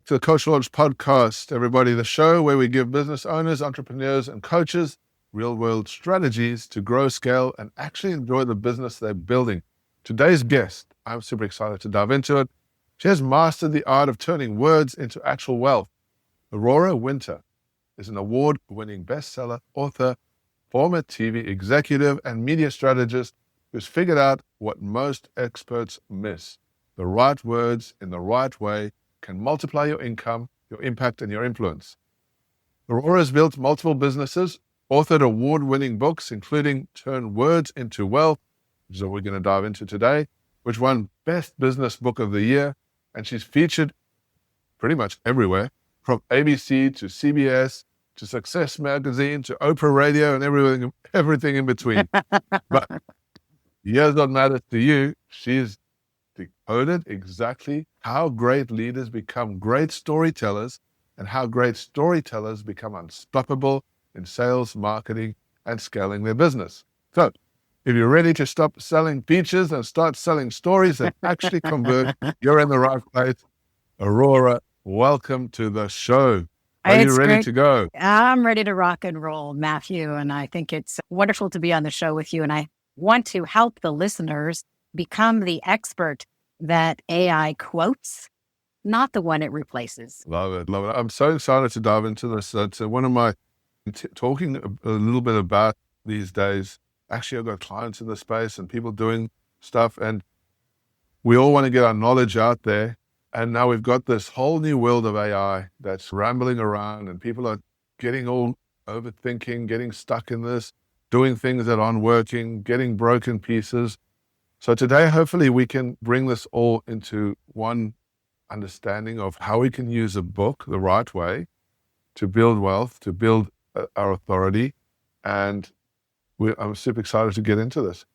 to the Coach Launch podcast, everybody, the show where we give business owners, entrepreneurs, and coaches real-world strategies to grow, scale, and actually enjoy the business they're building. Today's guest, I'm super excited to dive into it. She has mastered the art of turning words into actual wealth. Aurora Winter is an award-winning bestseller, author, former TV executive, and media strategist who's figured out what most experts miss. The right words in the right way can multiply your income, your impact, and your influence. Aurora has built multiple businesses, authored award-winning books, including Turn Words into Wealth, which is what we're going to dive into today, which won Best Business Book of the Year, and she's featured pretty much everywhere, from ABC to CBS to Success Magazine to Oprah Radio and everything in between. But here's what matters to you. She's decoded exactly how great leaders become great storytellers and how great storytellers become unstoppable in sales, marketing, and scaling their business. So if you're ready to stop selling features and start selling stories that actually convert, you're in the right place. Aurora, welcome to the show. Are you ready to go? I'm ready to rock and roll, Matthew, and I think it's wonderful to be on the show with you, and I want to help the listeners become the expert that AI quotes, not the one it replaces. Love it. I'm so excited to dive into this. It's one of my, talking a little bit about these days. Actually, I've got clients in the space and people doing stuff, and we all want to get our knowledge out there. And now we've got this whole new world of AI that's rambling around, and people are getting all overthinking, getting stuck in this, doing things that aren't working, getting broken pieces. So today, hopefully we can bring this all into one understanding of how we can use a book the right way to build wealth, to build our authority. And I'm super excited to get into this.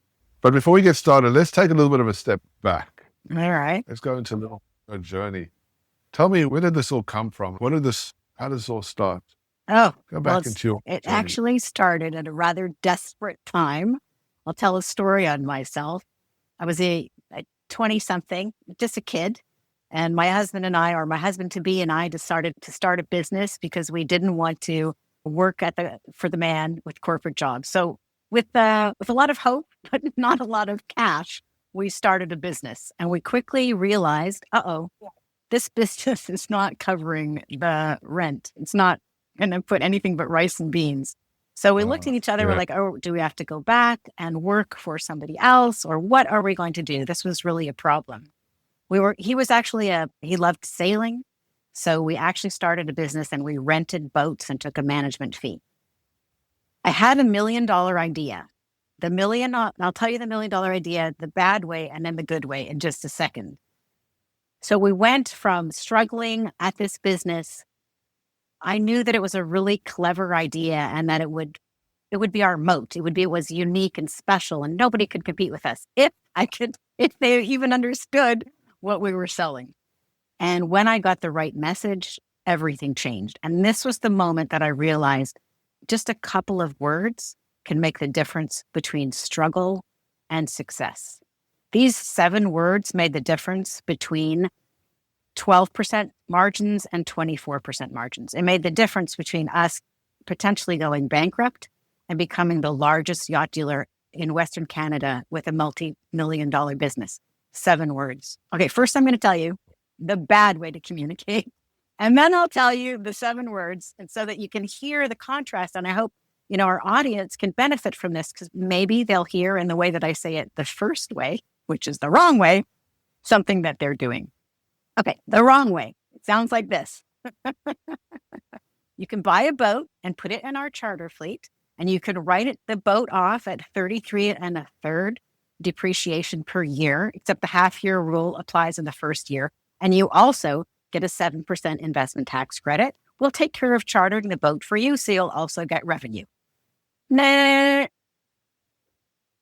But before we get started, let's take a little bit of a step back. All right. Let's go into a journey. Tell me, where did this all come from? How did this all start? Oh, go back into your it journey. Actually started at a rather desperate time. I'll tell a story on myself. I was a 20-something, just a kid, and my husband-to-be and I decided to start a business because we didn't want to work for the man with corporate jobs. So with a lot of hope, but not a lot of cash, we started a business, and we quickly realized, this business is not covering the rent. It's not going to put anything but rice and beans. So we looked at each other, we're like, do we have to go back and work for somebody else, or what are we going to do? This was really a problem. He loved sailing. So we actually started a business and we rented boats and took a management fee. I had $1 million idea. I'll tell you the $1 million idea, the bad way and then the good way in just a second. So we went from struggling at this business. I knew that it was a really clever idea and that it would be our moat. It was unique and special, and nobody could compete with us if they even understood what we were selling. And when I got the right message, everything changed. And this was the moment that I realized just a couple of words can make the difference between struggle and success. These 7 words made the difference between 12% margins and 24% margins. It made the difference between us potentially going bankrupt and becoming the largest yacht dealer in Western Canada with a multi-million-dollar business. 7 words. Okay, first I'm going to tell you the bad way to communicate, and then I'll tell you the 7 words, and so that you can hear the contrast. And I hope our audience can benefit from this, because maybe they'll hear in the way that I say it the first way, which is the wrong way, something that they're doing. Okay, the wrong way. It sounds like this. You can buy a boat and put it in our charter fleet, and you can write the boat off at 33 1/3 depreciation per year, except the half-year rule applies in the first year. And you also get a 7% investment tax credit. We'll take care of chartering the boat for you, so you'll also get revenue. Nah.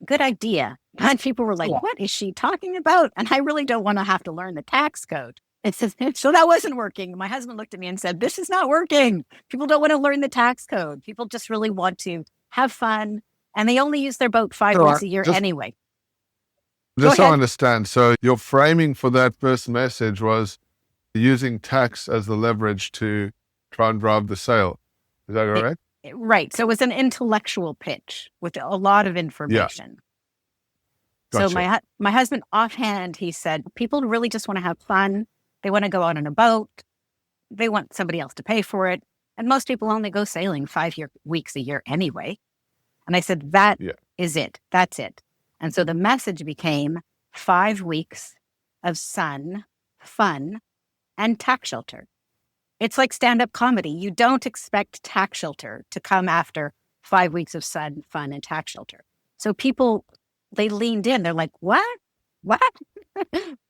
Good idea. And people were like, what is she talking about? And I really don't want to have to learn the tax code. So that wasn't working. My husband looked at me and said, this is not working. People don't want to learn the tax code. People just really want to have fun. And they only use their boat 5 weeks a year anyway. Just so I understand. So your framing for that first message was, using tax as the leverage to try and drive the sale. Is that correct? Right. So it was an intellectual pitch with a lot of Yeah, information. So gotcha. my husband offhand, he said, people really just want to have fun. They want to go out on a boat. They want somebody else to pay for it. And most people only go sailing 5 weeks a year anyway. And I said, that Yeah. is it. That's it. And so the message became 5 weeks of sun, fun, and tax shelter. It's like stand-up comedy. You don't expect tax shelter to come after 5 weeks of sun, fun, and tax shelter. So people, they leaned in. They're like, what? What?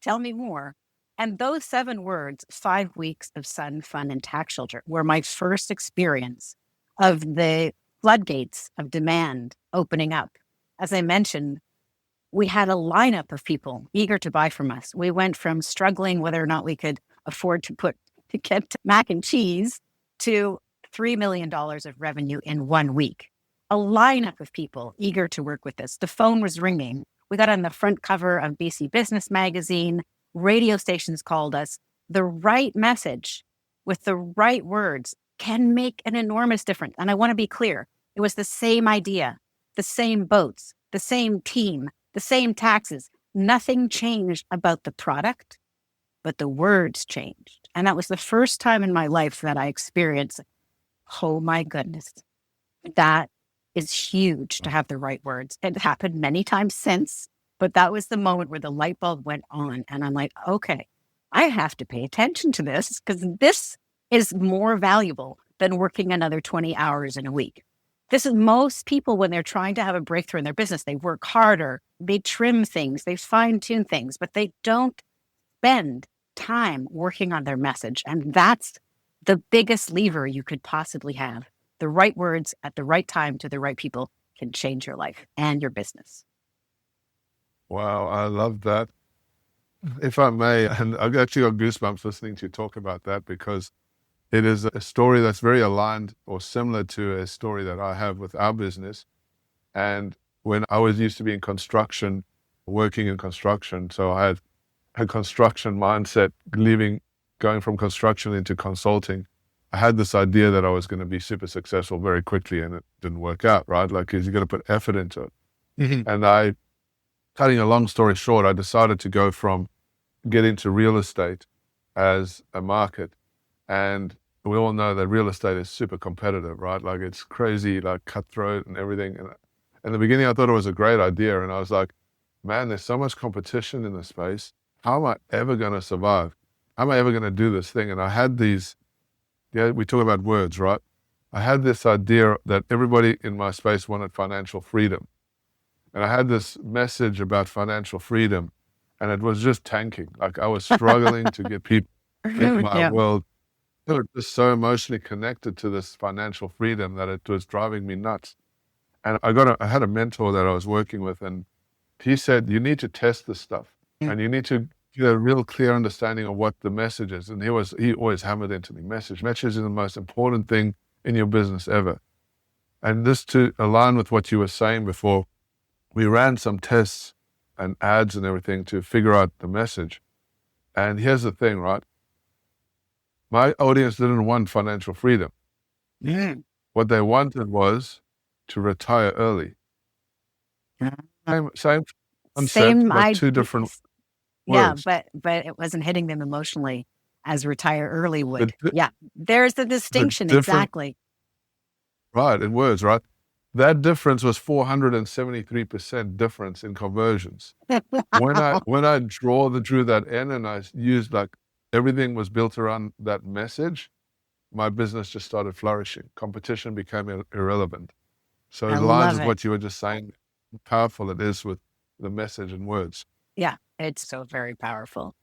Tell me more. And those 7 words, 5 weeks of sun, fun, and tax shelter, were my first experience of the floodgates of demand opening up. As I mentioned, we had a lineup of people eager to buy from us. We went from struggling whether or not we could afford to get mac and cheese to $3 million of revenue in 1 week. A lineup of people eager to work with us. The phone was ringing. We got on the front cover of BC Business Magazine. Radio stations called us. The right message with the right words can make an enormous difference. And I want to be clear, it was the same idea, the same boats, the same team, the same taxes. Nothing changed about the product, but the words changed. And that was the first time in my life that I experienced, oh my goodness, that is huge to have the right words. It happened many times since, but that was the moment where the light bulb went on. And I'm like, okay, I have to pay attention to this because this is more valuable than working another 20 hours in a week. This is most people when they're trying to have a breakthrough in their business, they work harder, they trim things, they fine tune things, but they don't spend time working on their message. And that's the biggest lever you could possibly have. The right words at the right time to the right people can change your life and your business. Wow, I love that. If I may, and I've actually got goosebumps listening to you talk about that because it is a story that's very aligned or similar to a story that I have with our business. And when I was used to be in construction, working in construction, so I had a construction mindset, going from construction into consulting. I had this idea that I was going to be super successful very quickly, and it didn't work out, right? Like, because you got to put effort into it. And cutting a long story short, I decided to go from get into real estate as a market. And we all know that real estate is super competitive, right? Like it's crazy, like cutthroat and everything. And in the beginning, I thought it was a great idea. And I was like, man, there's so much competition in this space. How am I ever going to survive? How am I ever going to do this thing? And I had we talk about words, right? I had this idea that everybody in my space wanted financial freedom. And I had this message about financial freedom, and it was just tanking. Like I was struggling to get people in my world. They were just so emotionally connected to this financial freedom that it was driving me nuts. And I had a mentor that I was working with, and he said, you need to test this stuff and you need to get a real clear understanding of what the message is. And he always hammered into me, message is the most important thing in your business ever. And this to align with what you were saying before, we ran some tests and ads and everything to figure out the message. And here's the thing, right? My audience didn't want financial freedom. What they wanted was to retire early. Same concept, but two different words. Yeah, but it wasn't hitting them emotionally as retire early would. There's the distinction, exactly. Right, in words, right? That difference was 473% difference in conversions. When I drew that in and I used like everything was built around that message, my business just started flourishing. Competition became irrelevant. So it aligns with what you were just saying, how powerful it is with the message and words. Yeah, it's so very powerful.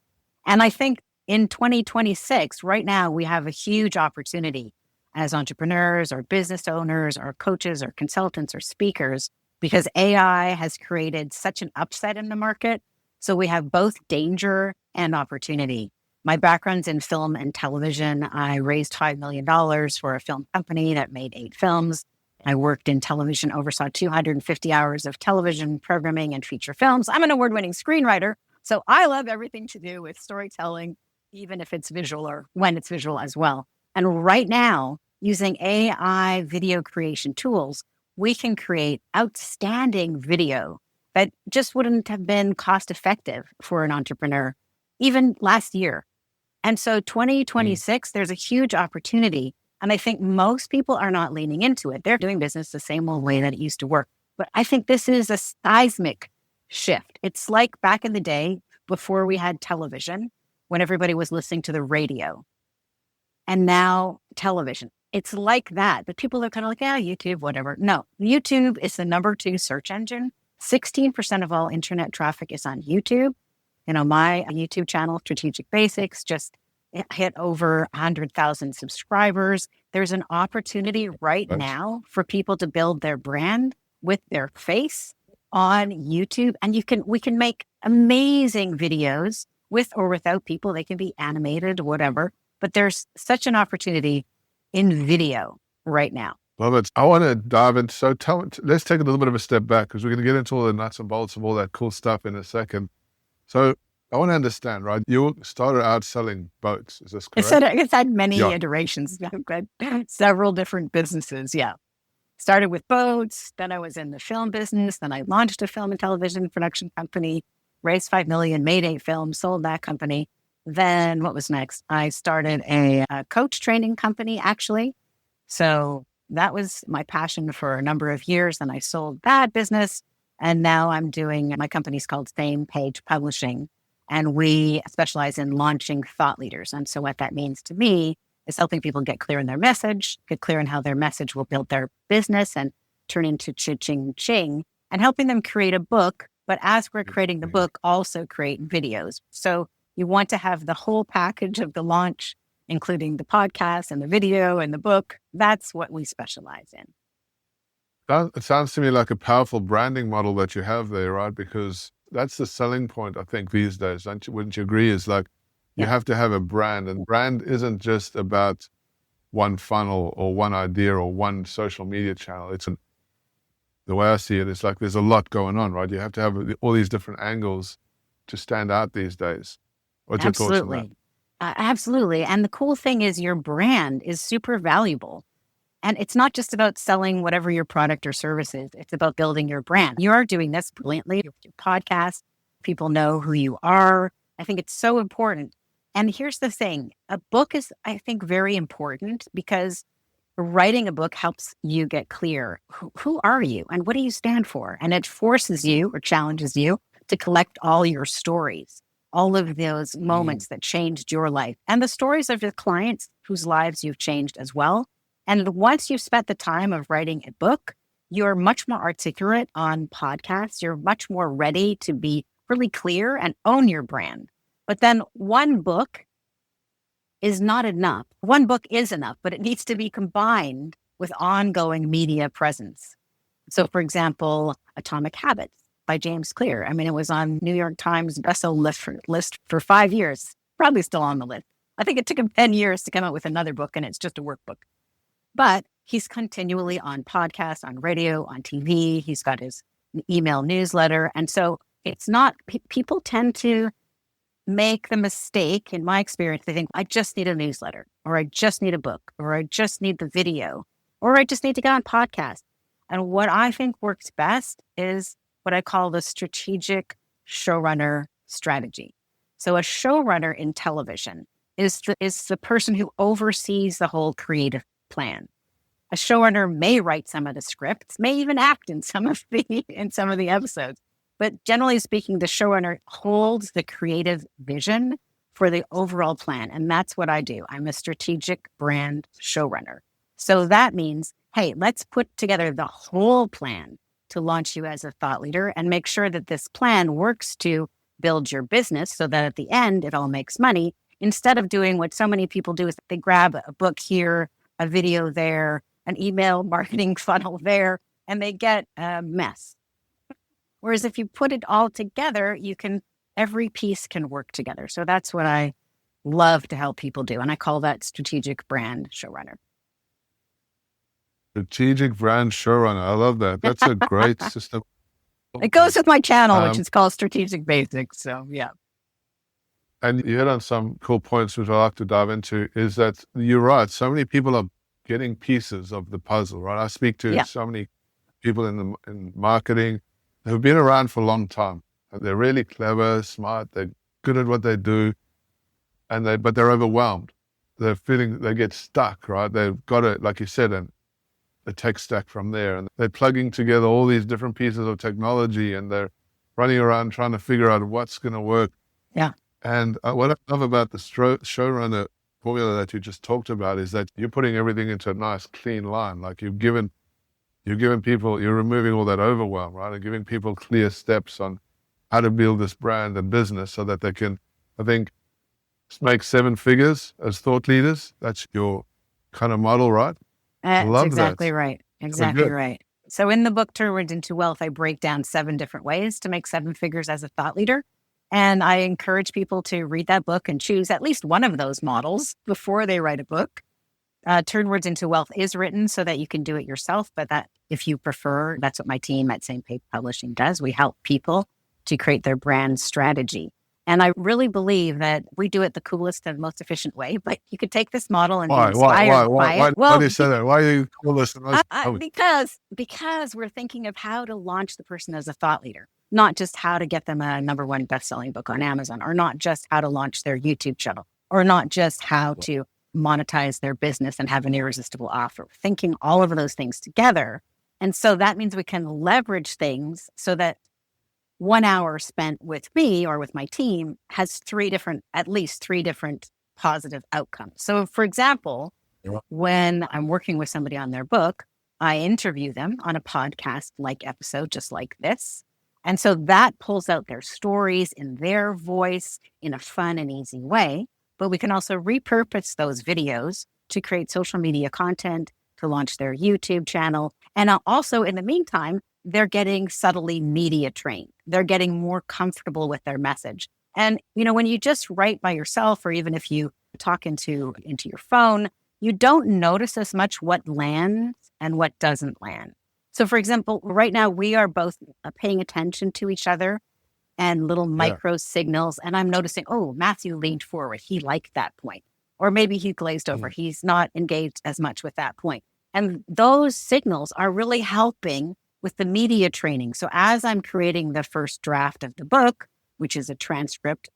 And I think in 2026, right now, we have a huge opportunity as entrepreneurs or business owners or coaches or consultants or speakers, because AI has created such an upset in the market. So we have both danger and opportunity. My background's in film and television. I raised $5 million for a film company that made 8 films. I worked in television, oversaw 250 hours of television programming and feature films. I'm an award-winning screenwriter, so I love everything to do with storytelling, even if it's visual or when it's visual as well. And right now, using AI video creation tools, we can create outstanding video that just wouldn't have been cost effective for an entrepreneur, even last year. And so 2026, there's a huge opportunity. And I think most people are not leaning into it. They're doing business the same old way that it used to work. But I think this is a seismic shift. It's like back in the day before we had television, when everybody was listening to the radio, and now television. It's like that. But people are kind of like, yeah, YouTube, whatever. No, YouTube is the number 2 search engine. 16% of all internet traffic is on YouTube. You know, my YouTube channel, Strategic Basics, just hit over 100,000 subscribers. There's an opportunity right Right. now for people to build their brand with their face on YouTube. And we can make amazing videos with or without people. They can be animated, whatever. But there's such an opportunity in video right now. Love it. I want to dive in. So let's take a little bit of a step back because we're going to get into all the nuts and bolts of all that cool stuff in a second. So I want to understand, right? You started out selling boats. Is this correct? It's had many iterations. I've got several different businesses. Yeah. Started with boats. Then I was in the film business. Then I launched a film and television production company, raised $5 million, made 8 films, sold that company. Then what was next? I started a coach training company, actually. So that was my passion for a number of years. And I sold that business. And now I'm doing, my company's called Same Page Publishing. And we specialize in launching thought leaders. And so what that means to me is helping people get clear in their message, get clear in how their message will build their business and turn into cha-ching-ching, and helping them create a book. But as we're creating the book, also create videos. So you want to have the whole package of the launch, including the podcast and the video and the book. That's what we specialize in. It sounds to me like a powerful branding model that you have there, right? Because that's the selling point, I think, these days. Wouldn't you agree? Is like you have to have a brand, and brand isn't just about one funnel or one idea or one social media channel. The way I see it, it's like there's a lot going on, right? You have to have all these different angles to stand out these days. What's your thoughts on that? Absolutely. And the cool thing is your brand is super valuable. And it's not just about selling whatever your product or service is. It's about building your brand. You are doing this brilliantly with your podcast. People know who you are. I think it's so important. And here's the thing. A book is, I think, very important because writing a book helps you get clear. Who are you and what do you stand for? And it forces you or challenges you to collect all your stories, all of those moments that changed your life and the stories of your clients whose lives you've changed as well. And once you've spent the time of writing a book, you're much more articulate on podcasts. You're much more ready to be really clear and own your brand. But then one book is not enough. One book is enough, but it needs to be combined with ongoing media presence. So, for example, Atomic Habits by James Clear. I mean, it was on New York Times bestseller list for 5 years, probably still on the list. I think it took him 10 years to come out with another book, and it's just a workbook. But he's continually on podcasts, on radio, on TV. He's got his email newsletter. And so it's not, people tend to make the mistake, in my experience, they think, I just need a newsletter, or I just need a book, or I just need the video, or I just need to get on podcast. And what I think works best is what I call the strategic showrunner strategy. So a showrunner in television is the person who oversees the whole creative plan. A showrunner may write some of the scripts, may even act in some of the episodes. But generally speaking, the showrunner holds the creative vision for the overall plan. And that's what I do. I'm a strategic brand showrunner. So that means, hey, let's put together the whole plan to launch you as a thought leader and make sure that this plan works to build your business so that at the end, it all makes money. Instead of doing what so many people do is they grab a book here, a video there, an email marketing funnel there, and they get a mess. Whereas if you put it all together, every piece can work together. So that's what I love to help people do. And I call that strategic brand showrunner. Strategic Brand Showrunner. I love that. That's a great system. It goes with my channel, which is called Strategic Basics. So yeah. And you hit on some cool points, which I like to dive into, is that you're right. So many people are getting pieces of the puzzle, right? I speak to Yeah. so many people in marketing who've been around for a long time. They're really clever, smart, they're good at what they do, but they're overwhelmed. They're feeling, they get stuck, right? They've got it, like you said, and the tech stack from there, and they're plugging together all these different pieces of technology, and they're running around trying to figure out what's going to work. Yeah. And what I love about the showrunner formula that you just talked about is that you're putting everything into a nice, clean line. Like you're giving people, you're removing all that overwhelm, right? And giving people clear steps on how to build this brand and business so that they can, I think, make 7 figures as thought leaders. That's your kind of model, right? I That's love exactly that. right. Very Exactly good. right. So in the book, Turn Words into Wealth, I break down 7 different ways to make 7 figures as a thought leader. And I encourage people to read that book and choose at least one of those models before they write a book. Turn Words into Wealth is written so that you can do it yourself. But that, if you prefer, that's what my team at St. Page Publishing does. We help people to create their brand strategy. And I really believe that we do it the coolest and most efficient way. But you could take this model and be Why? inspired by it. Why do you say that? Why are you call this the most? Because we're thinking of how to launch the person as a thought leader, not just how to get them a #1 best-selling book on Amazon, or not just how to launch their YouTube channel, or not just how to monetize their business and have an irresistible offer. We're thinking all of those things together. And so that means we can leverage things so that 1 hour spent with me or with my team has at least three different positive outcomes. So for example, Yeah. when I'm working with somebody on their book, I interview them on a podcast like episode, just like this. And so that pulls out their stories in their voice in a fun and easy way. But we can also repurpose those videos to create social media content, to launch their YouTube channel. And also in the meantime, they're getting subtly media trained. They're getting more comfortable with their message. And, when you just write by yourself, or even if you talk into your phone, you don't notice as much what lands and what doesn't land. So for example, right now we are both paying attention to each other and little micro signals. And I'm noticing, oh, Matthew leaned forward. He liked that point. Or maybe he glazed over. He's not engaged as much with that point. And those signals are really helping with the media training. So as I'm creating the first draft of the book, which is a transcript,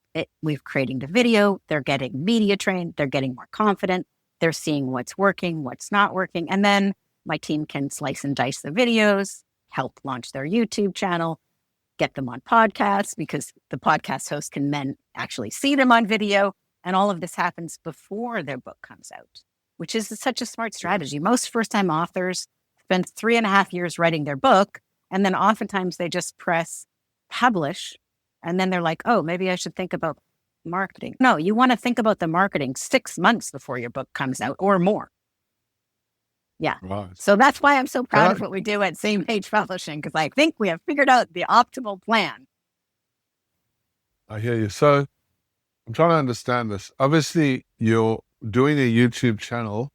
we're creating the video, they're getting media trained, they're getting more confident, they're seeing what's working, what's not working. And then my team can slice and dice the videos, help launch their YouTube channel, get them on podcasts, because the podcast host can then actually see them on video. And all of this happens before their book comes out, which is such a smart strategy. Most first-time authors spend 3.5 years writing their book, and then oftentimes they just press publish, and then they're like, oh, maybe I should think about marketing. No, you want to think about the marketing 6 months before your book comes out or more. Yeah. Right. So that's why I'm so proud of what we do at St. Page Publishing, because I think we have figured out the optimal plan. I hear you. So I'm trying to understand this. Obviously, you're doing a YouTube channel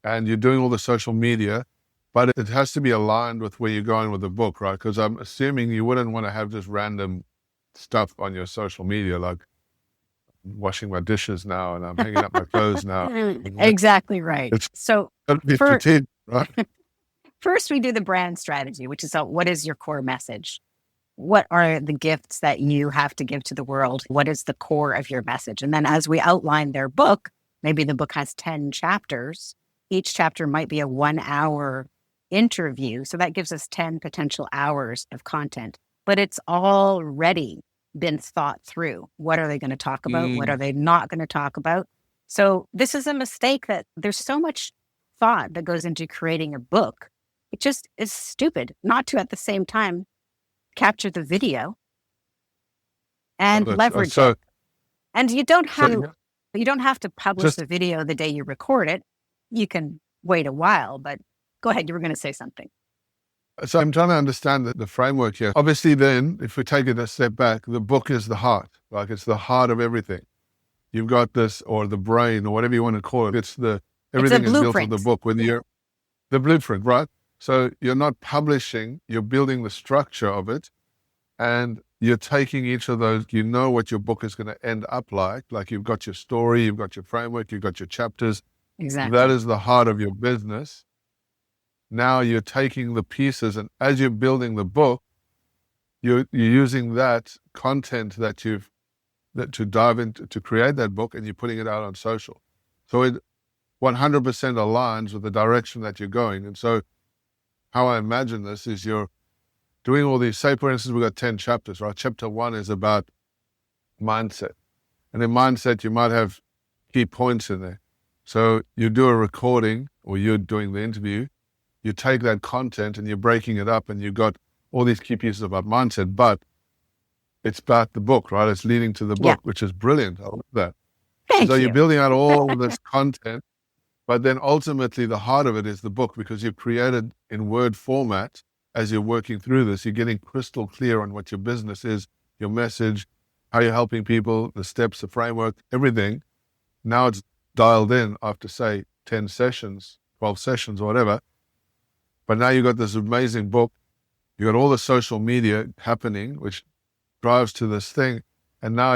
and you're doing all the social media, but it has to be aligned with where you're going with the book, right? Because I'm assuming you wouldn't want to have just random stuff on your social media, like washing my dishes now and I'm hanging up my clothes now. Exactly right. So strategic, right? First, we do the brand strategy, which is what is your core message? What are the gifts that you have to give to the world? What is the core of your message? And then as we outline their book, maybe the book has 10 chapters. Each chapter might be a 1-hour interview. So that gives us 10 potential hours of content, but it's already been thought through. What are they going to talk about? What are they not going to talk about? So this is a mistake that there's so much thought that goes into creating a book. It just is stupid not to at the same time capture the video and leverage it. And you don't have to publish the video the day you record it. You can wait a while, but go ahead. You were going to say something. So I'm trying to understand the framework here. Obviously, then, if we take it a step back, the book is the heart. Like it's the heart of everything. You've got this, or the brain, or whatever you want to call it. Everything is built on the book. When you're the blueprint, right? So you're not publishing, you're building the structure of it. And you're taking each of those, you know what your book is going to end up like you've got your story, you've got your framework, you've got your chapters. Exactly. That is the heart of your business. Now you're taking the pieces, and as you're building the book, you're using that content that to dive into to create that book, and you're putting it out on social. So it 100% aligns with the direction that you're going. And so how I imagine this is you're doing all these, say for instance, we've got 10 chapters, right? Chapter 1 is about mindset. And in mindset, you might have key points in there. So you do a recording, or you're doing the interview, you take that content and you're breaking it up, and you've got all these key pieces about mindset, but it's about the book, right? It's leading to the book, which is brilliant. I love that. Thank so you. You're building out all of this content, but then ultimately the heart of it is the book, because you've created in Word format. As you're working through this, you're getting crystal clear on what your business is, your message, how you're helping people, the steps, the framework, everything. Now it's dialed in after, say, 10 sessions, 12 sessions or whatever. But now you've got this amazing book. You got all the social media happening, which drives to this thing. And now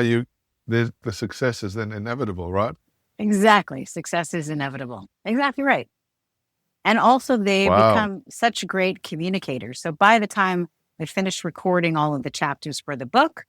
the success is then inevitable, right? Exactly. Success is inevitable. Exactly right. And also they Wow. become such great communicators. So by the time I finish recording all of the chapters for the book,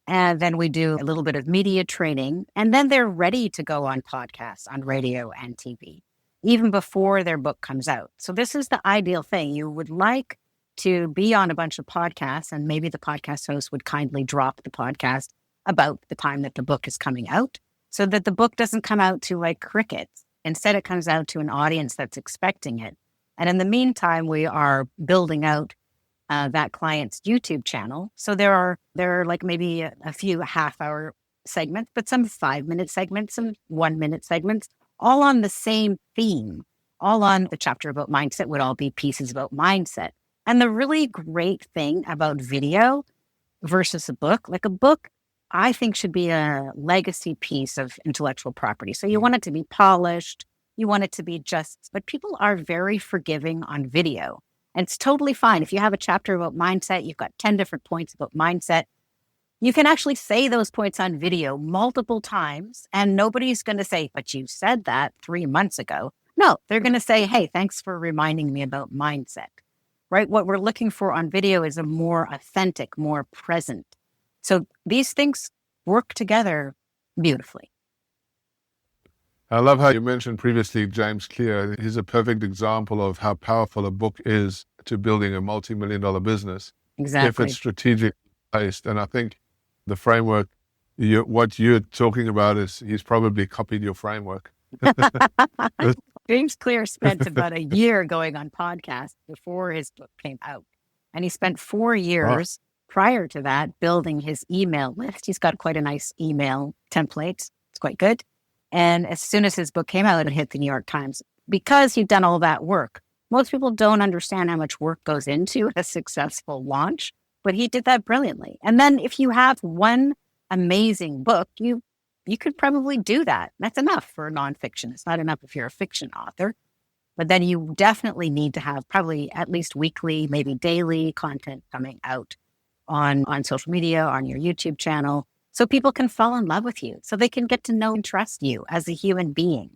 and then we do a little bit of media training, and then they're ready to go on podcasts, on radio and TV, even before their book comes out. So this is the ideal thing. You would like to be on a bunch of podcasts, and maybe the podcast host would kindly drop the podcast about the time that the book is coming out, so that the book doesn't come out to like crickets. Instead, it comes out to an audience that's expecting it. And in the meantime, we are building out that client's YouTube channel. So there are like maybe a few half-hour segments, but some 5-minute segments, some 1-minute segments, all on the same theme, all on the chapter about mindset would all be pieces about mindset. And the really great thing about video versus a book, like a book, I think should be a legacy piece of intellectual property. So you want it to be polished, you want it to be just, but people are very forgiving on video. And it's totally fine. If you have a chapter about mindset, you've got 10 different points about mindset. You can actually say those points on video multiple times, and nobody's going to say, but you said that 3 months ago. No, they're going to say, hey, thanks for reminding me about mindset, right? What we're looking for on video is a more authentic, more present. So these things work together beautifully. I love how you mentioned previously James Clear. He's a perfect example of how powerful a book is to building a multi-million-dollar business. Exactly. If it's strategic based. And I think the framework, what you're talking about is he's probably copied your framework. James Clear spent about a year going on podcasts before his book came out. And he spent 4 years prior to that building his email list. He's got quite a nice email template. It's quite good. And as soon as his book came out, it hit the New York Times because he'd done all that work. Most people don't understand how much work goes into a successful launch, but he did that brilliantly. And then if you have one amazing book, you could probably do that. That's enough for nonfiction. It's not enough if you're a fiction author. But then you definitely need to have probably at least weekly, maybe daily content coming out on social media, on your YouTube channel, so people can fall in love with you, so they can get to know and trust you as a human being.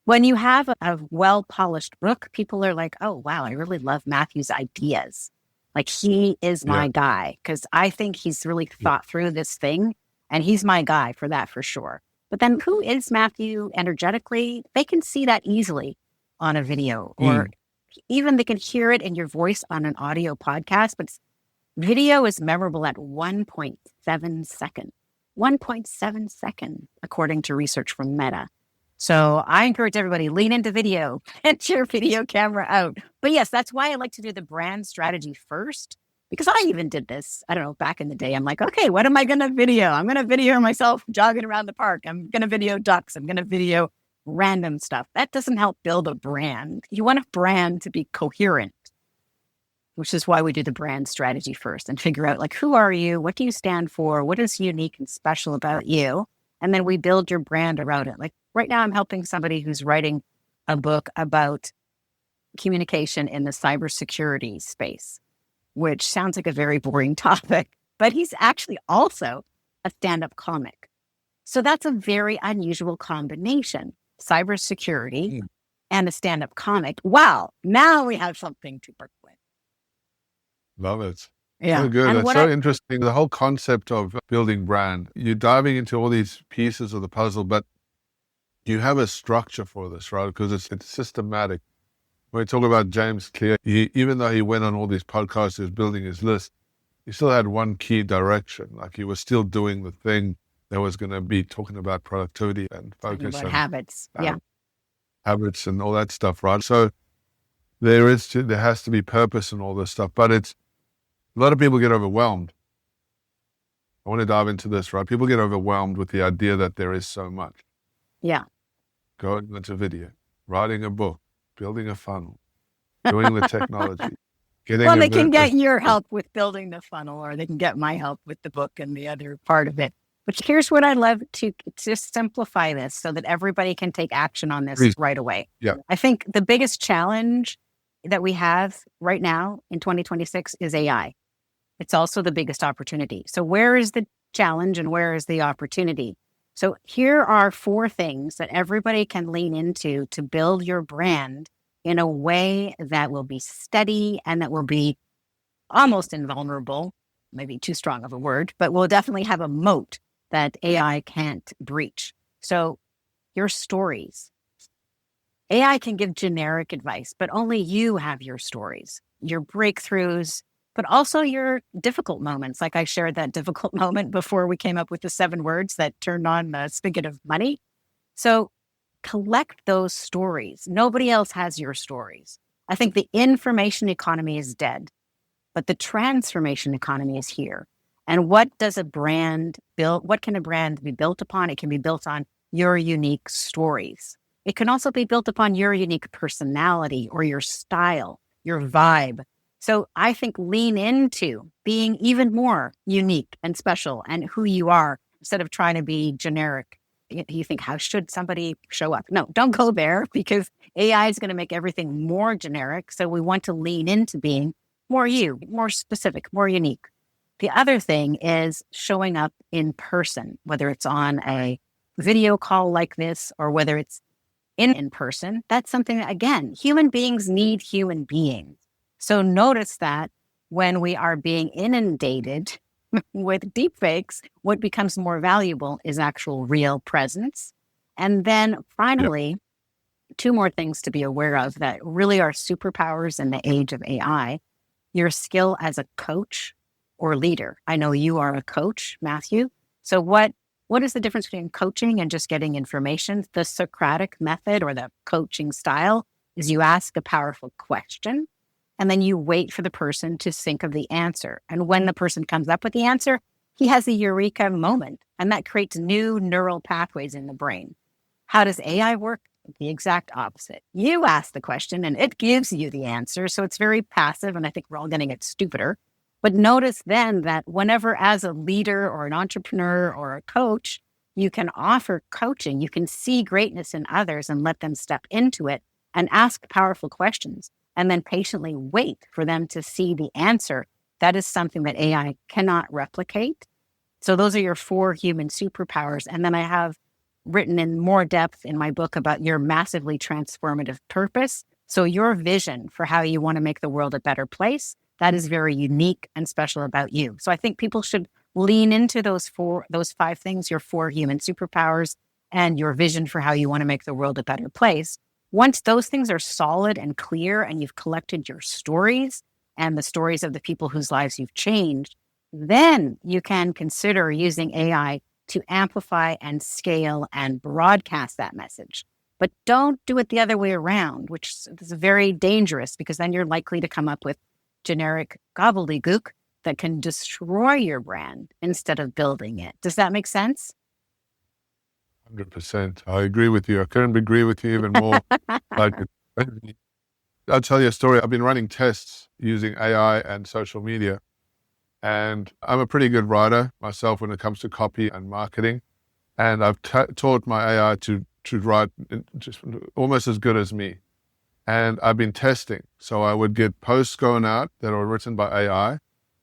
When you have a well-polished book, people are like, oh, wow, I really love Matthew's ideas. Like, he is my guy, because I think he's really thought through this thing, and he's my guy for that, for sure. But then who is Matthew energetically? They can see that easily on a video, or even they can hear it in your voice on an audio podcast, but video is memorable at 1.7 seconds. 1.7 seconds, according to research from Meta. So I encourage everybody, lean into video, get your video camera out. But yes, that's why I like to do the brand strategy first, because I even did this, I don't know, back in the day. I'm like, okay, what am I going to video? I'm going to video myself jogging around the park. I'm going to video ducks. I'm going to video random stuff. That doesn't help build a brand. You want a brand to be coherent, which is why we do the brand strategy first and figure out, like, who are you? What do you stand for? What is unique and special about you? And then we build your brand around it. Like right now, I'm helping somebody who's writing a book about communication in the cybersecurity space, which sounds like a very boring topic. but he's actually also a stand-up comic. So that's a very unusual combination, cybersecurity Mm. and a stand-up comic. Wow, now we have something to work with. Love it. So Yeah. good. And That's what so I, interesting. The whole concept of building brand, you're diving into all these pieces of the puzzle, but you have a structure for this, right? Because it's systematic. When we talk about James Clear, even though he went on all these podcasts, he was building his list, he still had one key direction. Like he was still doing the thing that was going to be talking about productivity and talking focus about and habits. Yeah. habits and all that stuff, right? So there has to be purpose and all this stuff, but a lot of people get overwhelmed. I want to dive into this, right? People get overwhelmed with the idea that there is so much. Yeah. Going into video, writing a book, building a funnel, doing the technology, getting Well, a they can business. get your help with building the funnel, or they can get my help with the book and the other part of it. But here's what I'd love to just simplify this so that everybody can take action on this Please. right away. Yeah. I think the biggest challenge that we have right now in 2026 is AI. It's also the biggest opportunity. So where is the challenge and where is the opportunity? So here are 4 things that everybody can lean into to build your brand in a way that will be steady and that will be almost invulnerable, maybe too strong of a word, but will definitely have a moat that AI can't breach. So your stories. AI can give generic advice, but only you have your stories, your breakthroughs, but also your difficult moments. Like I shared that difficult moment before we came up with the 7 words that turned on the spigot of money. So collect those stories. Nobody else has your stories. I think the information economy is dead, but the transformation economy is here. And what does a brand build? What can a brand be built upon? It can be built on your unique stories. It can also be built upon your unique personality or your style, your vibe. So I think lean into being even more unique and special and who you are instead of trying to be generic. You think, how should somebody show up? No, don't go there because AI is going to make everything more generic. So we want to lean into being more you, more specific, more unique. The other thing is showing up in person, whether it's on a video call like this or whether it's in person. That's something that, again, human beings need human beings. So notice that when we are being inundated with deepfakes, what becomes more valuable is actual real presence. And then Yeah. finally, 2 more things to be aware of that really are superpowers in the age of AI. Your skill as a coach or leader. I know you are a coach, Matthew. So what is the difference between coaching and just getting information? The Socratic method or the coaching style is you ask a powerful question and then you wait for the person to think of the answer. And when the person comes up with the answer, he has a eureka moment and that creates new neural pathways in the brain. How does AI work? The exact opposite. You ask the question and it gives you the answer. So it's very passive. And I think we're all getting it stupider. But notice then that whenever, as a leader or an entrepreneur or a coach, you can offer coaching, you can see greatness in others and let them step into it and ask powerful questions and then patiently wait for them to see the answer. That is something that AI cannot replicate. So those are your 4 human superpowers. And then I have written in more depth in my book about your massively transformative purpose. So your vision for how you want to make the world a better place, that is very unique and special about you. So I think people should lean into those 5 things, your 4 human superpowers and your vision for how you want to make the world a better place. Once those things are solid and clear and you've collected your stories and the stories of the people whose lives you've changed, then you can consider using AI to amplify and scale and broadcast that message. But don't do it the other way around, which is very dangerous because then you're likely to come up with generic gobbledygook that can destroy your brand instead of building it. Does that make sense? 100%. I agree with you. I couldn't agree with you even more. Like, I'll tell you a story. I've been running tests using AI and social media, and I'm a pretty good writer myself when it comes to copy and marketing. And I've taught my AI to write just almost as good as me. And I've been testing. So I would get posts going out that are written by AI,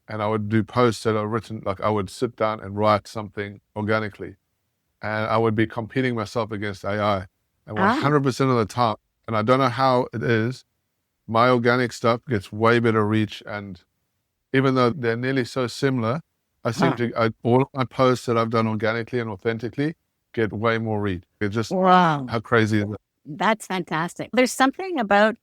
and I would do posts that are written, like I would sit down and write something organically, and I would be competing myself against AI. And Ah, 100% of the time, and I don't know how it is, my organic stuff gets way better reach. And even though they're nearly so similar, I seem huh. to, all of my posts that I've done organically and authentically get way more reach. It's just, Wow. how crazy is it? That's fantastic. There's something about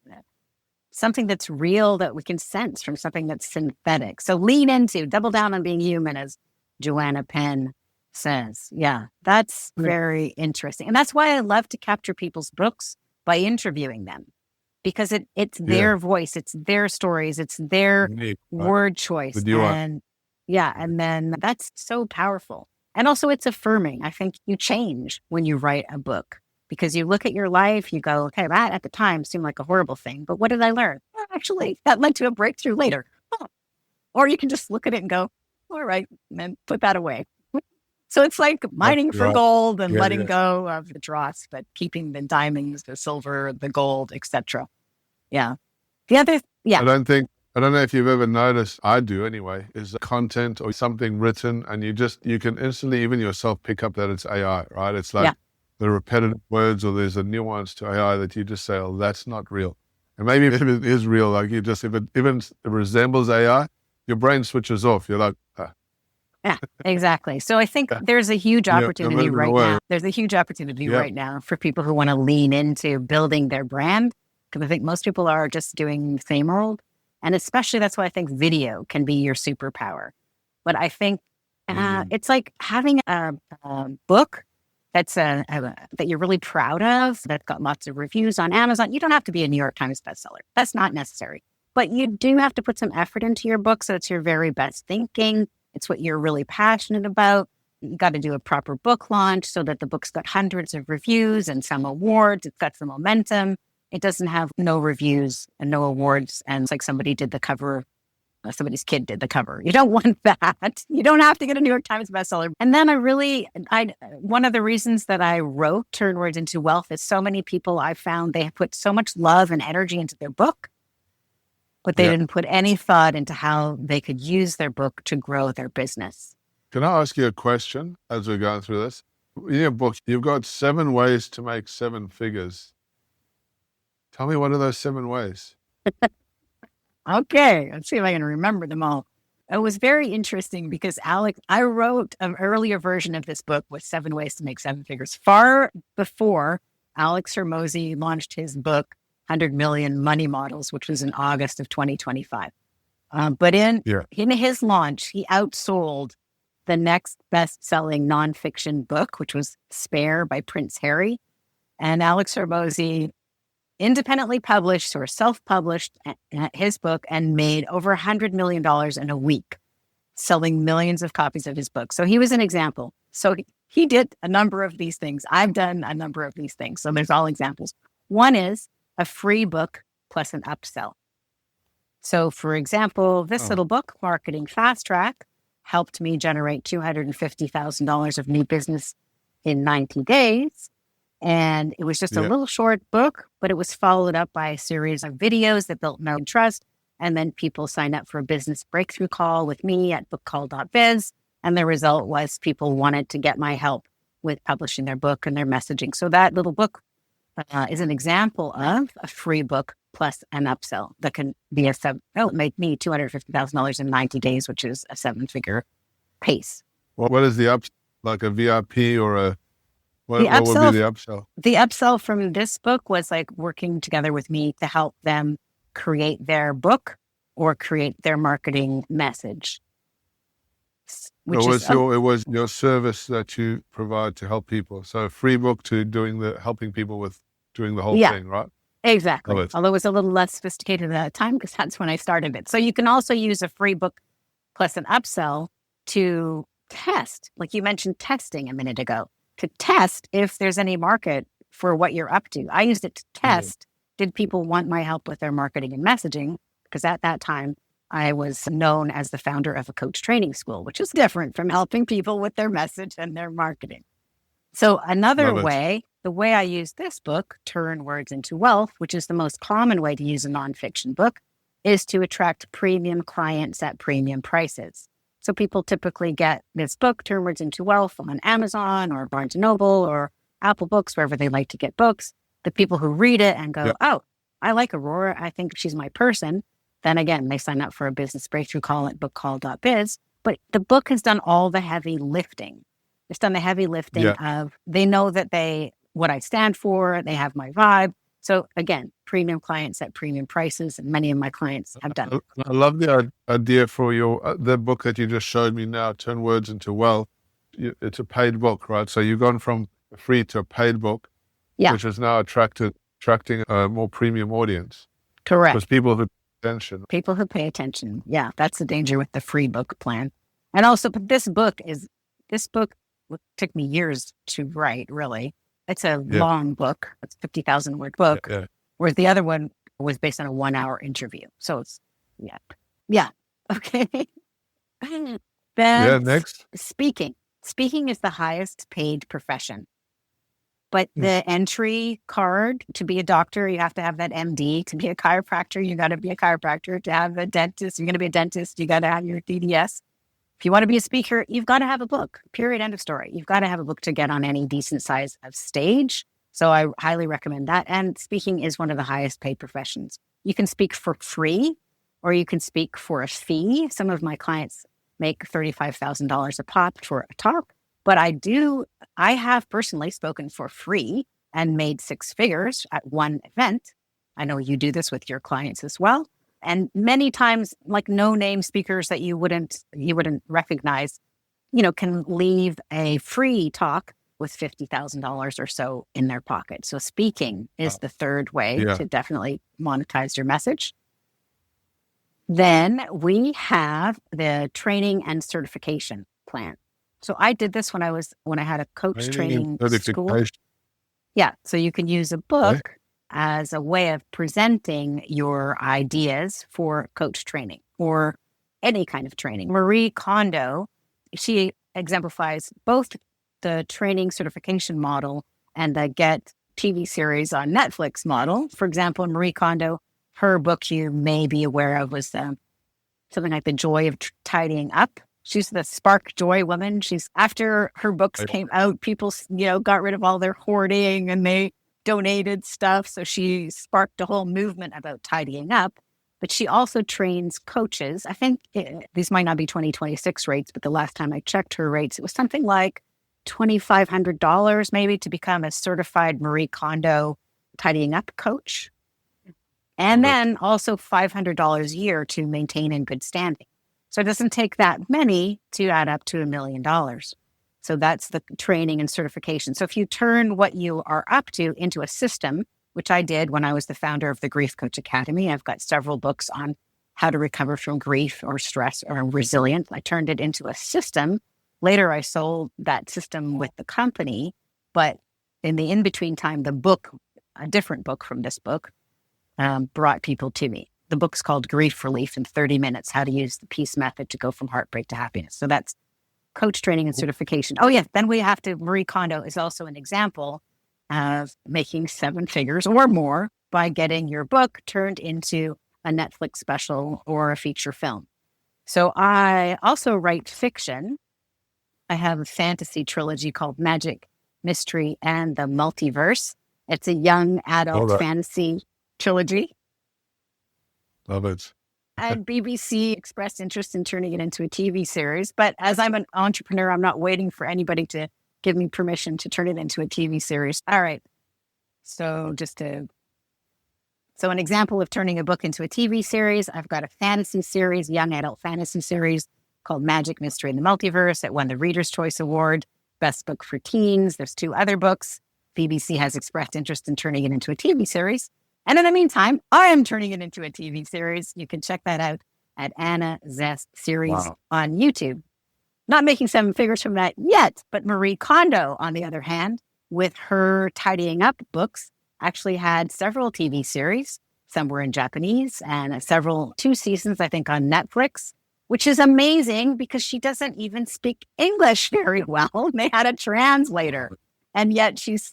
something that's real that we can sense from something that's synthetic. So lean into, double down on being human, as Joanna Penn says. Yeah, that's Yeah. very interesting. And that's why I love to capture people's books by interviewing them, because it's Yeah. their voice, it's their stories, it's their Unique, right? word choice. With you on. And yeah, and then that's so powerful. And also it's affirming. I think you change when you write a book, because you look at your life, you go, okay, that at the time seemed like a horrible thing, but what did I learn? Well, actually, that led to a breakthrough later. Oh. Or you can just look at it and go, all right, and then put that away. So it's like mining for Right. gold and Yeah, letting yeah. go of the dross, but keeping the diamonds, the silver, the gold, etc. Yeah. The other, yeah, I don't think, I don't know if you've ever noticed, I do anyway, is content or something written, and you can instantly, even yourself, pick up that it's AI, right? It's like yeah, the repetitive words, or there's a nuance to AI that you just say, oh, that's not real. And maybe if it is real, like you just, if it even resembles AI, your brain switches off. You're like, yeah, exactly. So I think yeah, there's a huge you're opportunity moving right away. now. There's a huge opportunity Yeah. right now for people who want to lean into building their brand, because I think most people are just doing the same old. And especially that's why I think video can be your superpower. But I think Mm. it's like having a book that's that you're really proud of, that's got lots of reviews on Amazon. You don't have to be a New York Times bestseller. That's not necessary. But you do have to put some effort into your book, so it's your very best thinking. It's what you're really passionate about. You got to do a proper book launch so that the book's got hundreds of reviews and some awards. It's got some momentum. It doesn't have no reviews and no awards, and it's like somebody did the cover, somebody's kid did the cover. You don't want that. You don't have to get a New York Times bestseller. And then one of the reasons that I wrote Turn Words into Wealth is so many people I found, they have put so much love and energy into their book, but they Yeah. didn't put any thought into how they could use their book to grow their business. Can I ask you a question as we're going through this? In your book, you've got 7 ways to make 7 figures. Tell me, what are those 7 ways? Okay, let's see if I can remember them all. It was very interesting because I wrote an earlier version of this book with 7 ways to make 7 figures far before Alex Hormozy launched his book, 100 Million Money Models, which was in August of 2025. But Yeah. in his launch, he outsold the next best-selling nonfiction book, which was Spare by Prince Harry. And Alex Hormozy independently published or self-published his book and made over $100 million in a week, selling millions of copies of his book. So he was an example. So he did a number of these things. I've done a number of these things. So there's all examples. One is a free book plus an upsell. So for example, this Oh, little book, Marketing Fast Track, helped me generate $250,000 of new business in 90 days. And it was just a yeah. little short book, but it was followed up by a series of videos that built know and trust. And then people signed up for a business breakthrough call with me at bookcall.biz. And the result was people wanted to get my help with publishing their book and their messaging. So that little book is an example of a free book plus an upsell that can be it made me $250,000 in 90 days, which is a 7-figure pace. What is the like a VIP or a, The what would be upsell the upsell? The upsell from this book was like working together with me to help them create their book or create their marketing message, which is, It was your service that you provide to help people. So a free book to helping people with doing the whole yeah, thing, right? Love exactly. it. Although it was a little less sophisticated at that time because that's when I started it. So you can also use a free book plus an upsell to test, like you mentioned testing a minute ago, to test if there's any market for what you're up to. I used it to Mm. test, did people want my help with their marketing and messaging? Because at that time, I was known as the founder of a coach training school, which is different from helping people with their message and their marketing. So another Love it. way, the way I use this book, Turn Words into Wealth, which is the most common way to use a nonfiction book, is to attract premium clients at premium prices. So people typically get this book, Turn Words into Wealth, on Amazon or Barnes & Noble or Apple Books, wherever they like to get books. The people who read it and go, Yeah. oh, I like Aurora. I think she's my person. Then again, they sign up for a business breakthrough call at bookcall.biz. But the book has done all the heavy lifting. It's done the heavy lifting of, they know that what I stand for, they have my vibe. So again, premium clients at premium prices, and many of my clients have done it. I love the idea for the book that you just showed me now, Turn Words into Wealth. It's a paid book, right? So you've gone from a free to a paid book, which is now attracting a more premium audience. Correct. Because people who pay attention. People who pay attention. Yeah, that's the danger with the free book plan. And also, but this book took me years to write, really. It's a long book. It's a 50,000 word book. Whereas the other one was based on a 1 hour interview. So it's, yeah. Okay. Then next. Speaking is the highest paid profession. But the entry card to be a doctor, you have to have that MD. To be a chiropractor, you got to be a chiropractor. To have a dentist, you're going to be a dentist. You got to have your DDS. If you want to be a speaker, you've got to have a book, period, end of story. You've got to have a book to get on any decent size of stage. So I highly recommend that. And speaking is one of the highest paid professions. You can speak for free or you can speak for a fee. Some of my clients make $35,000 a pop for a talk, but I have personally spoken for free and made 6 figures at one event. I know you do this with your clients as well. And many times, like no-name speakers that you wouldn't recognize, can leave a free talk with $50,000 or so in their pocket. So speaking is the third way to definitely monetize your message. Then we have the training and certification plan. So I did this when I had a coach training school. Yeah. So you can use a book as a way of presenting your ideas for coach training or any kind of training. Marie Kondo, she exemplifies both the training certification model and the Get TV series on Netflix model. For example, Marie Kondo, her book you may be aware of was something like The Joy of Tidying Up. She's the spark joy woman. After her books came out, people, got rid of all their hoarding and they donated stuff. So she sparked a whole movement about tidying up. But she also trains coaches. I think these might not be 2026 rates, but the last time I checked her rates, it was something like $2,500 maybe to become a certified Marie Kondo tidying up coach. And then also $500 a year to maintain in good standing. So it doesn't take that many to add up to $1 million. So that's the training and certification. So if you turn what you are up to into a system, which I did when I was the founder of the Grief Coach Academy, I've got several books on how to recover from grief or stress or resilience. I turned it into a system. Later, I sold that system with the company. But in the in-between time, the book, a different book from this book, brought people to me. The book's called Grief Relief in 30 Minutes, How to Use the Peace Method to Go from Heartbreak to Happiness. So that's coach training and certification. Oh, yeah. Then we have to, Marie Kondo is also an example of making 7 figures or more by getting your book turned into a Netflix special or a feature film. So I also write fiction. I have a fantasy trilogy called Magic, Mystery, and the Multiverse. It's a young adult fantasy trilogy. Love it. And BBC expressed interest in turning it into a TV series. But as I'm an entrepreneur, I'm not waiting for anybody to give me permission to turn it into a TV series. All right. So an example of turning a book into a TV series, I've got a fantasy series, young adult fantasy series called Magic, Mystery, and the Multiverse. It won the Reader's Choice Award, Best Book for Teens. There's 2 other books. BBC has expressed interest in turning it into a TV series. And in the meantime, I am turning it into a TV series. You can check that out at Anna Zest Series on YouTube. Not making 7 figures from that yet, but Marie Kondo, on the other hand, with her tidying up books, actually had several TV series. Some were in Japanese and 2 seasons, I think, on Netflix, which is amazing because she doesn't even speak English very well. They had a translator. And yet she's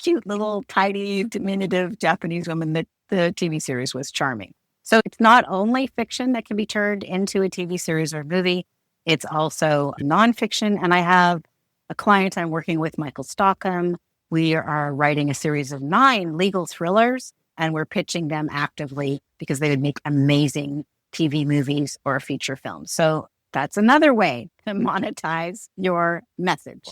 cute little, tidy, diminutive Japanese woman that the TV series was charming. So it's not only fiction that can be turned into a TV series or movie, it's also nonfiction. And I have a client I'm working with, Michael Stockham. We are writing a series of 9 legal thrillers, and we're pitching them actively because they would make amazing TV movies or feature films. So that's another way to monetize your message.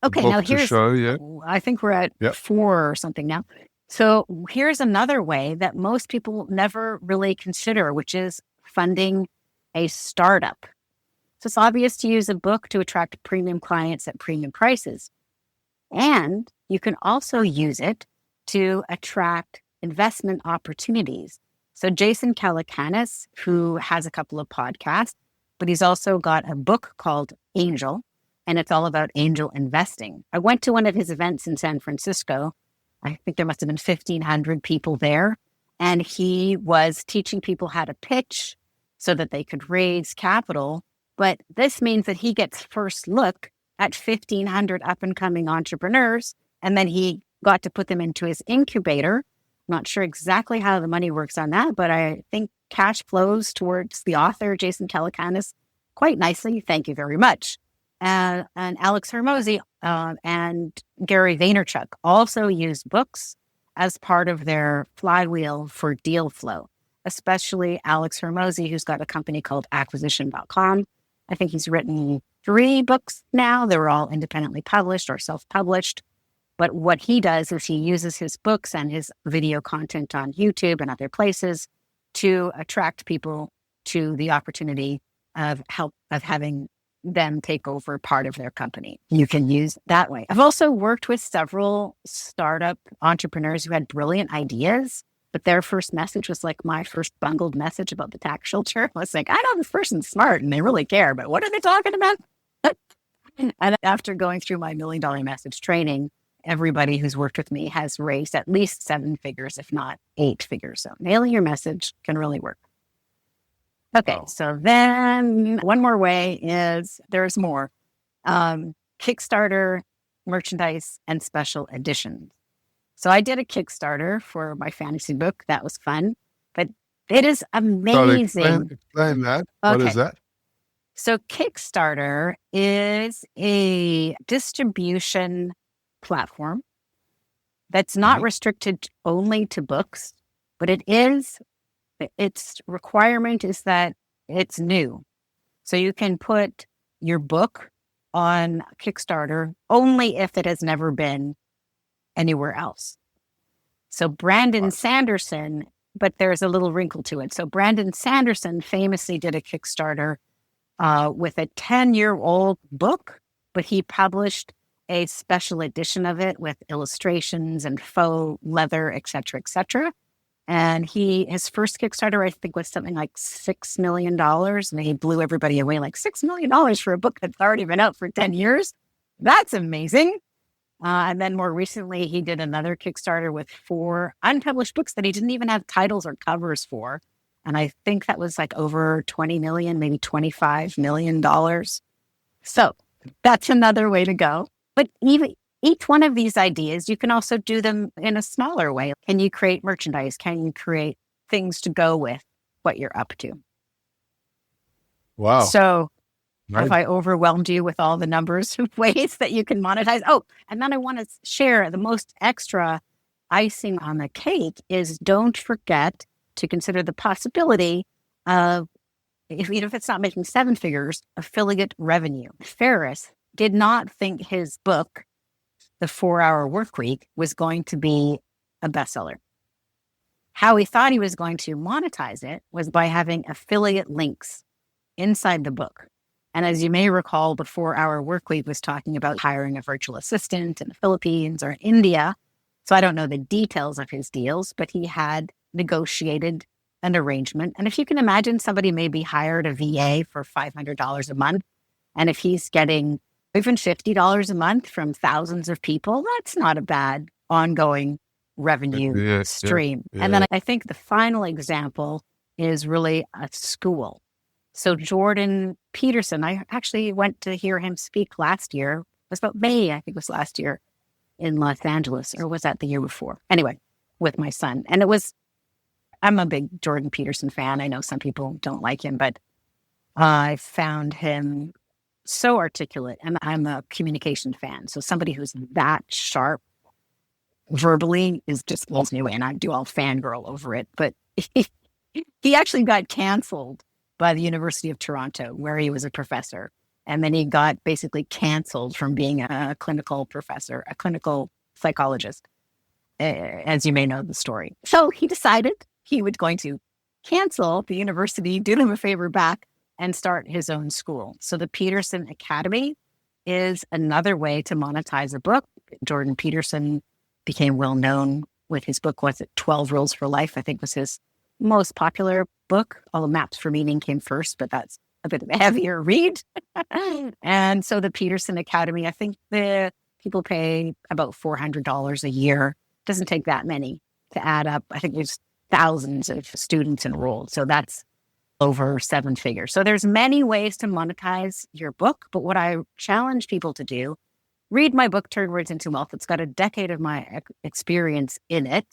Okay, now Book to here's, show, yeah. I think we're at Yep. 4 or something now. So here's another way that most people never really consider, which is funding a startup. So it's obvious to use a book to attract premium clients at premium prices. And you can also use it to attract investment opportunities. So Jason Calacanis, who has a couple of podcasts, but he's also got a book called Angel, and it's all about angel investing. I went to one of his events in San Francisco. I think there must have been 1,500 people there. And he was teaching people how to pitch so that they could raise capital. But this means that he gets first look at 1,500 up and coming entrepreneurs. And then he got to put them into his incubator. I'm not sure exactly how the money works on that, but I think cash flows towards the author, Jason Calacanis, quite nicely. Thank you very much. And Alex Hormozy and Gary Vaynerchuk also use books as part of their flywheel for deal flow, especially Alex Hormozy, who's got a company called acquisition.com. I think he's written 3 books now. They're all independently published or self-published. But what he does is he uses his books and his video content on YouTube and other places to attract people to the opportunity of having them take over part of their company. You can use that way. I've also worked with several startup entrepreneurs who had brilliant ideas, but their first message was like my first bungled message about the tax shelter. I was like, I know this person's smart and they really care, but what are they talking about? And after going through my $1 million message training, everybody who's worked with me has raised at least 7 figures, if not 8 figures. So nailing your message can really work. Okay, Wow. so then one more way is there's more. Kickstarter, merchandise, and special editions. So I did a Kickstarter for my fantasy book. That was fun, but it is So amazing. explain that. What Okay. is that? So Kickstarter is a distribution platform that's not Mhm. restricted only to books, but its requirement is that it's new. So you can put your book on Kickstarter only if it has never been anywhere else. So Brandon Right. Sanderson, but there's a little wrinkle to it. So Brandon Sanderson famously did a Kickstarter with a 10-year-old book, but he published a special edition of it with illustrations and faux leather, et cetera, et cetera. And his first Kickstarter, I think, was something like $6 million. And he blew everybody away, like $6 million for a book that's already been out for 10 years. That's amazing. And then more recently, he did another Kickstarter with 4 unpublished books that he didn't even have titles or covers for. And I think that was like over 20 million, maybe $25 million. So that's another way to go. But even each one of these ideas, you can also do them in a smaller way. Can you create merchandise? Can you create things to go with what you're up to? Wow. So have Right. I overwhelmed you with all the numbers of ways that you can monetize? Oh, and then I want to share the most extra icing on the cake is don't forget to consider the possibility of, even if it's not making 7 figures, affiliate revenue. Ferris did not think his book, The 4-Hour Workweek, was going to be a bestseller. How he thought he was going to monetize it was by having affiliate links inside the book. And as you may recall, the 4-Hour Workweek was talking about hiring a virtual assistant in the Philippines or in India. So I don't know the details of his deals, but he had negotiated an arrangement. And if you can imagine, somebody maybe hired a VA for $500 a month. And if he's getting even $50 a month from thousands of people, that's not a bad ongoing revenue Yeah. stream. Yeah. And then I think the final example is really a school. So Jordan Peterson, I actually went to hear him speak last year. It was about May, I think it was last year in Los Angeles, or was that the year before? Anyway, with my son. And it was I'm a big Jordan Peterson fan. I know some people don't like him, but I found him so articulate, and I'm a communication fan. So somebody who's that sharp verbally is just blows me away, and I do all fangirl over it. But he actually got canceled by the University of Toronto, where he was a professor. And then he got basically canceled from being a clinical professor, a clinical psychologist, as you may know the story. So he decided he was going to cancel the university, do them a favor back, and start his own school. So the Peterson Academy is another way to monetize a book. Jordan Peterson became well known with his book, was it 12 Rules for Life? I think was his most popular book. Although Maps for Meaning came first, but that's a bit of a heavier read. And so the Peterson Academy, I think the people pay about $400 a year. Doesn't take that many to add up. I think there's thousands of students enrolled. So that's over 7 figures. So there's many ways to monetize your book. But what I challenge people to do, read my book, Turn Words into Wealth. It's got a decade of my experience in it.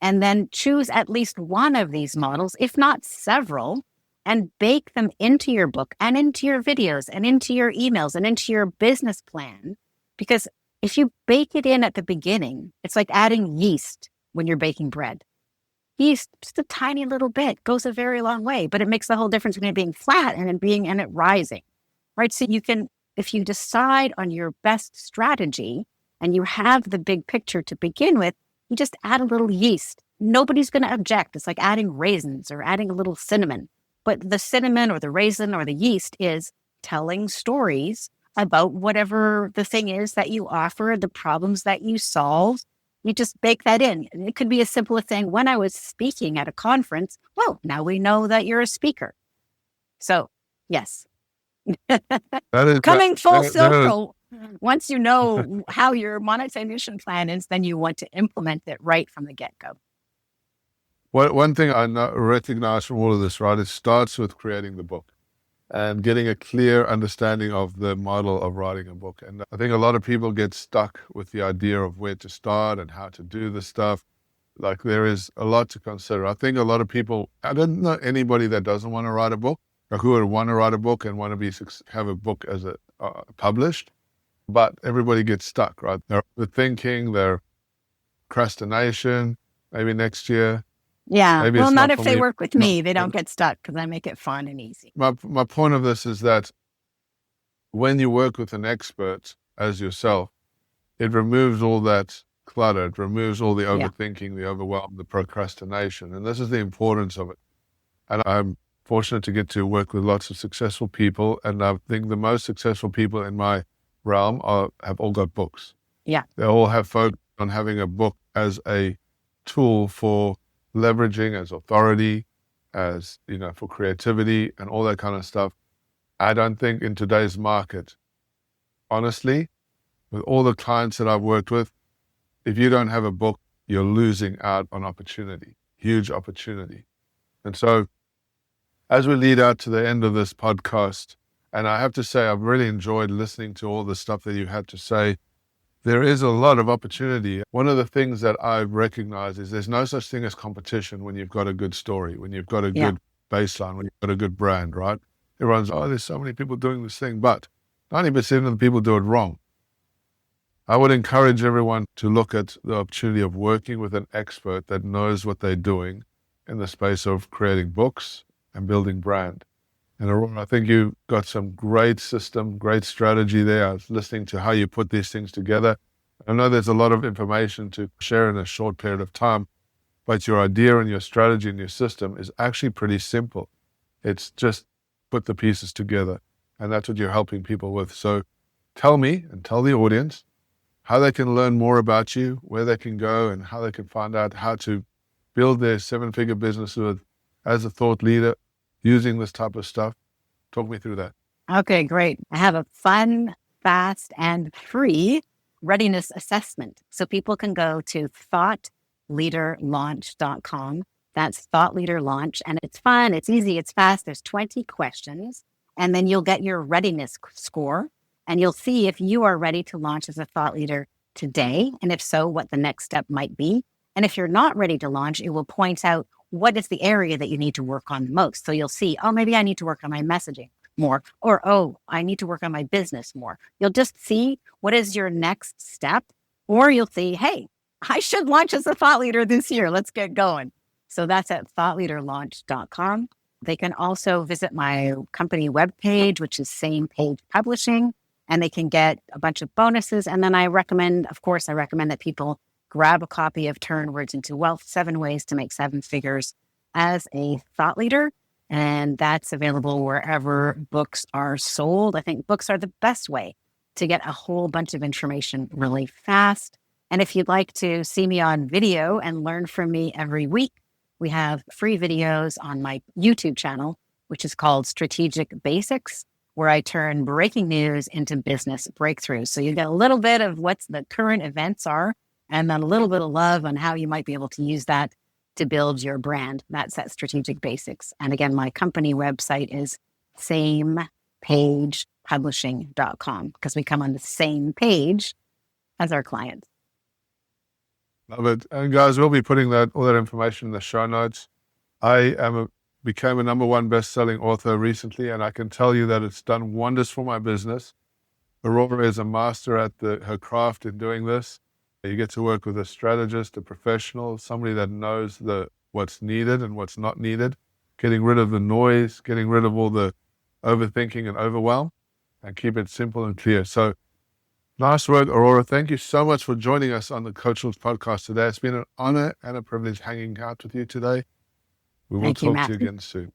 And then choose at least one of these models, if not several, and bake them into your book and into your videos and into your emails and into your business plan. Because if you bake it in at the beginning, it's like adding yeast when you're baking bread. Yeast, just a tiny little bit, goes a very long way, but it makes the whole difference between it being flat and it rising, right? So you can, if you decide on your best strategy and you have the big picture to begin with, you just add a little yeast. Nobody's going to object. It's like adding raisins or adding a little cinnamon. But the cinnamon or the raisin or the yeast is telling stories about whatever the thing is that you offer, the problems that you solve. You just bake that in. It could be as simple as saying, when I was speaking at a conference, well, now we know that you're a speaker. So, yes. That is Coming full that is- circle. Once you know how your monetization plan is, then you want to implement it right from the get-go. One thing I recognize from all of this, right, it starts with creating the book and getting a clear understanding of the model of writing a book. And I think a lot of people get stuck with the idea of where to start and how to do this stuff. Like, there is a lot to consider. I think a lot of people, I don't know anybody that doesn't want to write a book, or who would want to write a book and want to have a book as a published, but everybody gets stuck, right? They're overthinking, they're procrastination, maybe next year. Yeah. Maybe well, it's not not if for they me. work with me. They don't get stuck because I make it fun and easy. My point of this is that when you work with an expert as yourself, it removes all that clutter. It removes all the overthinking, the overwhelm, the procrastination. And this is the importance of it. And I'm fortunate to get to work with lots of successful people. And I think the most successful people in my realm have all got books. Yeah. They all have focused on having a book as a tool for leveraging, as authority, as, for creativity and all that kind of stuff. I don't think in today's market, honestly, with all the clients that I've worked with, if you don't have a book, you're losing out on opportunity, huge opportunity. And so as we lead out to the end of this podcast, and I have to say, I've really enjoyed listening to all the stuff that you had to say. There is a lot of opportunity. One of the things that I've recognized is there's no such thing as competition when you've got a good story, when you've got a good baseline, when you've got a good brand, right? Everyone's, there's so many people doing this thing, but 90% of the people do it wrong. I would encourage everyone to look at the opportunity of working with an expert that knows what they're doing in the space of creating books and building brand. And Aurora, I think you've got some great system, great strategy there. I was listening to how you put these things together. I know there's a lot of information to share in a short period of time, but your idea and your strategy and your system is actually pretty simple. It's just put the pieces together, and that's what you're helping people with. So tell me and tell the audience how they can learn more about you, where they can go, and how they can find out how to build their 7-figure business as a thought leader using this type of stuff. Talk me through that. Okay, great. I have a fun, fast, and free readiness assessment. So people can go to thoughtleaderlaunch.com. That's Thought Leader Launch. And it's fun, it's easy, it's fast. There's 20 questions. And then you'll get your readiness score. And you'll see if you are ready to launch as a thought leader today. And if so, what the next step might be. And if you're not ready to launch, it will point out what is the area that you need to work on most. So you'll see, oh, maybe I need to work on my messaging more, or, oh, I need to work on my business more. You'll just see what is your next step, or you'll see, hey, I should launch as a thought leader this year. Let's get going. So that's at thoughtleaderlaunch.com. They can also visit my company webpage, which is Same Page Publishing, and they can get a bunch of bonuses. And then I recommend that people grab a copy of Turn Words into Wealth, 7 Ways to Make 7 Figures as a Thought Leader. And that's available wherever books are sold. I think books are the best way to get a whole bunch of information really fast. And if you'd like to see me on video and learn from me every week, we have free videos on my YouTube channel, which is called Strategic Basics, where I turn breaking news into business breakthroughs. So you get a little bit of what the current events are, and then a little bit of love on how you might be able to use that to build your brand. That's at Strategic Basics. And again, my company website is samepagepublishing.com, because we come on the same page as our clients. Love it. And guys, we'll be putting all that information in the show notes. I became a #1 best-selling author recently, and I can tell you that it's done wonders for my business. Aurora is a master at her craft in doing this. You get to work with a strategist, a professional, somebody that knows what's needed and what's not needed, getting rid of the noise, getting rid of all the overthinking and overwhelm, and keep it simple and clear. So nice work, Aurora. Thank you so much for joining us on the Coach Talks podcast today. It's been an honor and a privilege hanging out with you today. We will Thank you, talk to you Matthew. again soon.